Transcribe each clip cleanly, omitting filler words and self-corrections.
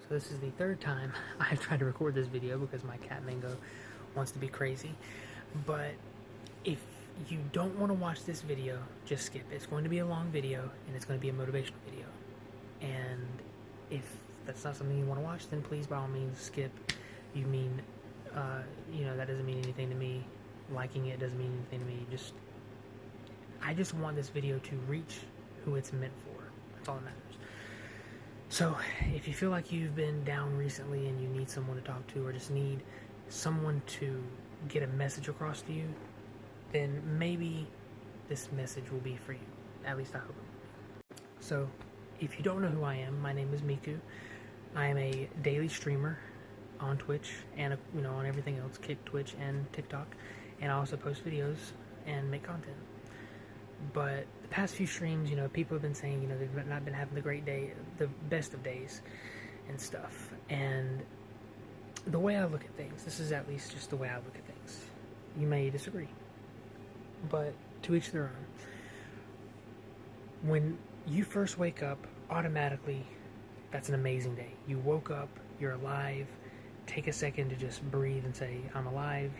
So this is the third time I've tried to record this video because my cat Mango wants to be crazy. But if you don't want to watch this video, just skip. It's going to be a long video and it's going to be a motivational video. And if that's not something you want to watch, then please by all means skip. You mean, that doesn't mean anything to me. Liking it doesn't mean anything to me. I just want this video to reach who it's meant for. That's all that matters. So, if you feel like you've been down recently and you need someone to talk to or just need someone to get a message across to you, then maybe this message will be for you. At least I hope it will. So, if you don't know who I am, my name is Miku. I am a daily streamer on Twitch and on everything else, Twitch and TikTok, and I also post videos and make content. But the past few streams, people have been saying, they've not been having the best of days and stuff. And the way I look at things, this is at least just the way I look at things. You may disagree, but to each their own. When you first wake up, automatically, that's an amazing day. You woke up, you're alive. Take a second to just breathe and say, I'm alive,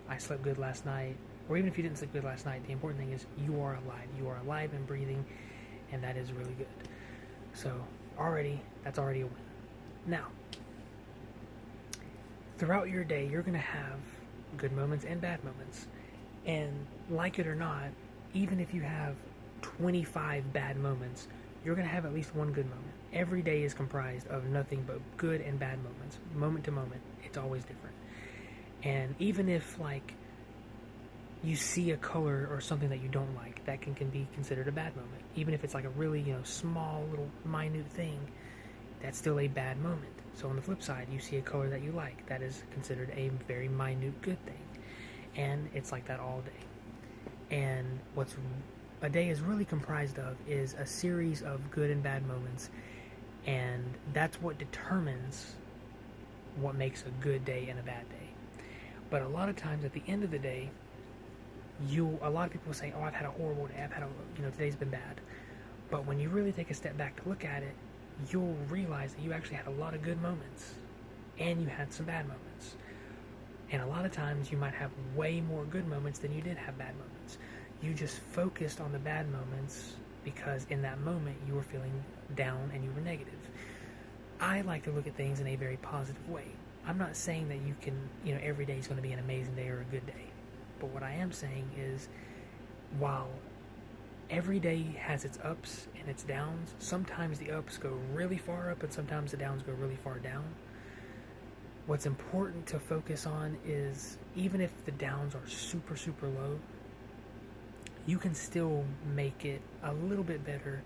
I slept good last night. Or even if you didn't sleep good last night, the important thing is you are alive. You are alive and breathing, and that is really good. So, that's already a win. Now, throughout your day, you're going to have good moments and bad moments. And like it or not, even if you have 25 bad moments, you're going to have at least one good moment. Every day is comprised of nothing but good and bad moments. Moment to moment, it's always different. And even if, you see a color or something that you don't like, that can be considered a bad moment. Even if it's like a really, small, little, minute thing, that's still a bad moment. So on the flip side, you see a color that you like, that is considered a very minute good thing. And it's like that all day. And what a day is really comprised of is a series of good and bad moments. And that's what determines what makes a good day and a bad day. But a lot of times at the end of the day, a lot of people say, oh, I've had a horrible day, today's been bad. But when you really take a step back to look at it, you'll realize that you actually had a lot of good moments and you had some bad moments. And a lot of times you might have way more good moments than you did have bad moments. You just focused on the bad moments because in that moment you were feeling down and you were negative. I like to look at things in a very positive way. I'm not saying that you can, every day is going to be an amazing day or a good day. But what I am saying is, while every day has its ups and its downs, sometimes the ups go really far up and sometimes the downs go really far down. What's important to focus on is, even if the downs are super, super low, you can still make it a little bit better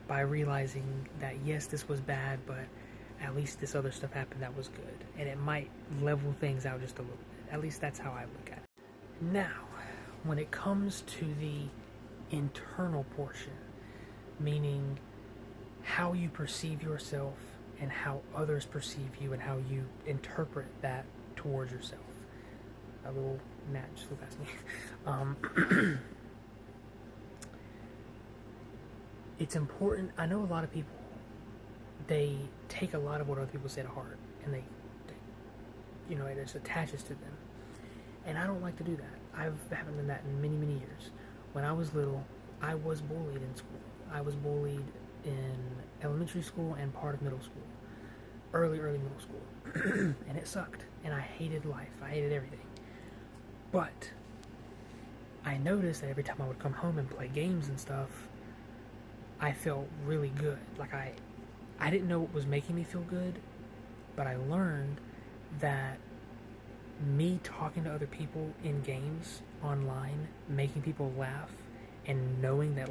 by realizing that, yes, this was bad, but at least this other stuff happened that was good. And it might level things out just a little bit. At least that's how I look at it. Now, when it comes to the internal portion, meaning how you perceive yourself and how others perceive you and how you interpret that towards yourself. A little gnat just flew past me. It's important. I know a lot of people, they take a lot of what other people say to heart, and they it just attaches to them. And I don't like to do that. I haven't done that in many, many years. When I was little, I was bullied in school. I was bullied in elementary school and part of middle school. Early middle school. And it sucked. And I hated life. I hated everything. But I noticed that every time I would come home and play games and stuff, I felt really good. I didn't know what was making me feel good, but I learned that me talking to other people in games, online, making people laugh, and knowing that,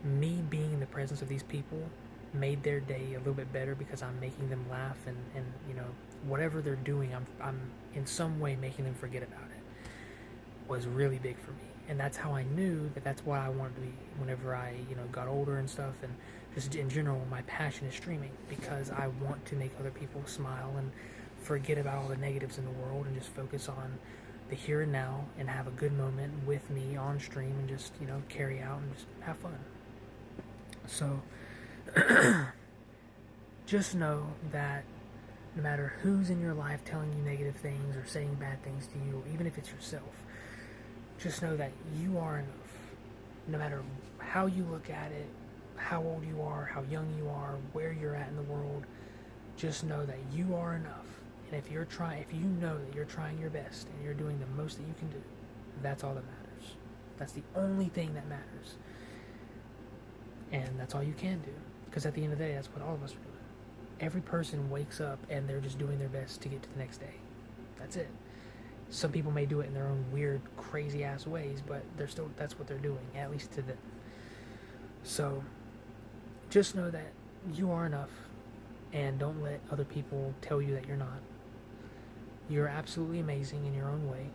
me being in the presence of these people made their day a little bit better because I'm making them laugh and whatever they're doing, I'm in some way making them forget about it, was really big for me. And that's how I knew that that's what I wanted to be whenever I, got older and stuff. And just in general, my passion is streaming because I want to make other people smile and forget about all the negatives in the world and just focus on the here and now and have a good moment with me on stream and just, carry out and just have fun. So just know that no matter who's in your life telling you negative things or saying bad things to you, or even if it's yourself, just know that you are enough. No matter how you look at it, how old you are, how young you are, where you're at in the world, just know that you are enough. And if you know that you're trying your best and you're doing the most that you can do, that's all that matters. That's the only thing that matters. And that's all you can do. Because at the end of the day, that's what all of us are doing. Every person wakes up and they're just doing their best to get to the next day. That's it. Some people may do it in their own weird, crazy ass ways, but that's what they're doing, at least to them. So just know that you are enough, and don't let other people tell you that you're not. You're absolutely amazing in your own way,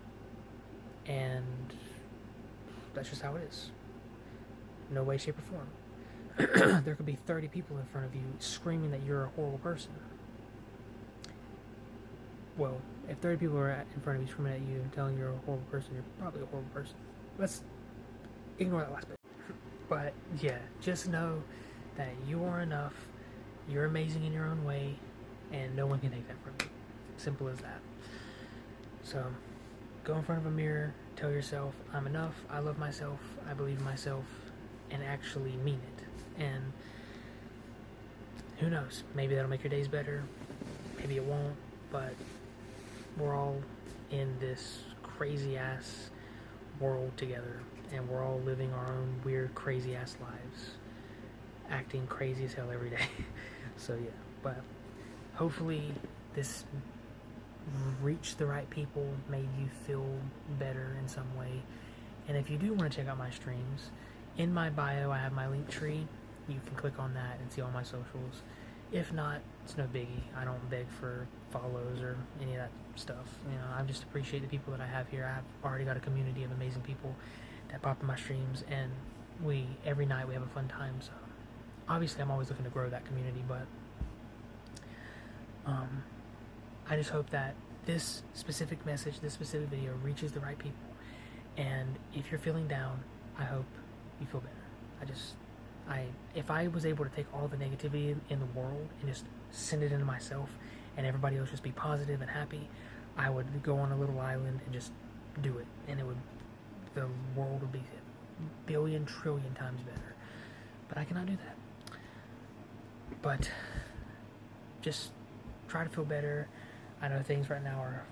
and that's just how it is. No way, shape, or form. There could be 30 people in front of you screaming that you're a horrible person. Well, if 30 people are in front of you screaming at you and telling you're a horrible person, you're probably a horrible person. Let's ignore that last bit. But yeah, just know that you are enough, you're amazing in your own way, and no one can take that from you. Simple as that. So, go in front of a mirror, tell yourself, I'm enough, I love myself, I believe in myself, and actually mean it. And who knows, maybe that'll make your days better, maybe it won't, but we're all in this crazy ass world together, and we're all living our own weird, crazy ass lives, acting crazy as hell every day. So yeah, but hopefully this reached the right people, made you feel better in some way. And if you do want to check out my streams, in my bio I have my link tree. You can click on that and see all my socials. If not, it's no biggie. I don't beg for follows or any of that stuff. You know, I just appreciate the people that I have here. I've already got a community of amazing people that pop in my streams, and every night we have a fun time. So obviously I'm always looking to grow that community, but I just hope that this specific message, this specific video reaches the right people. And if you're feeling down, I hope you feel better. If I was able to take all the negativity in the world and just send it into myself, and everybody else just be positive and happy, I would go on a little island and just do it, and the world would be a billion trillion times better. But I cannot do that. But just try to feel better. I know things right now are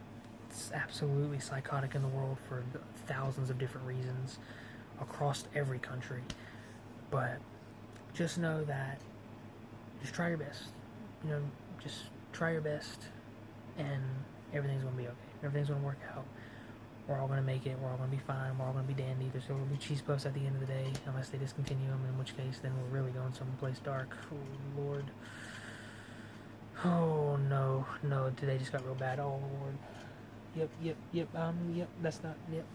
absolutely psychotic in the world for thousands of different reasons across every country, but just know that just try your best. You know, just try your best, and everything's gonna be okay. Everything's gonna work out. We're all gonna make it. We're all gonna be fine. We're all gonna be dandy. There's still gonna be cheese puffs at the end of the day, unless they discontinue them, in which case then we're really going someplace dark. Oh Lord. Oh no, today just got real bad. Oh Lord. Yep, that's not, yep.